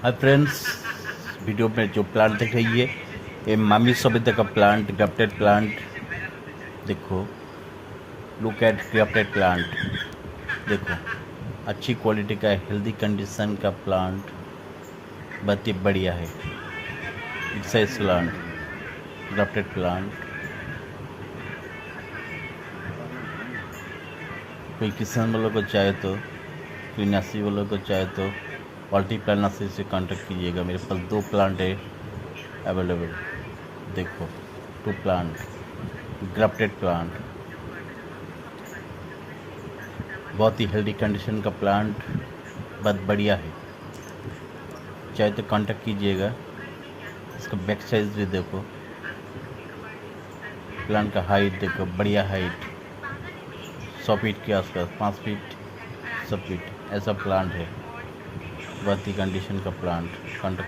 Hi friends, video में जो plant दिख रही है ये मामी सभ्यता का प्लांट, ग्राफ्टेड प्लांट। देखो, लुक एट ग्राफ्टेड प्लांट। देखो, अच्छी क्वालिटी का हेल्दी कंडीशन का प्लांट, बहुत ही बढ़िया है। It's a plant, grafted plant. कोई किसान वालों को चाहे तो, कोई नर्सरी वालों को चाहे तो मल्टीप्लांट नर्सरी से कांटेक्ट कीजिएगा। मेरे पास 2 प्लांट है अवेलेबल। देखो, 2 प्लांट, ग्राफ्टेड प्लांट, बहुत ही हेल्दी कंडीशन का प्लांट, बहुत बढ़िया है। चाहे तो कांटेक्ट कीजिएगा। इसका बैक साइज भी देखो, प्लांट का हाइट देखो, बढ़िया हाइट, 100 फीट के आसपास, 5 फीट 100 फीट ऐसा प्लांट है। बहुत ही कंडीशन का प्लांट। कांटेक्ट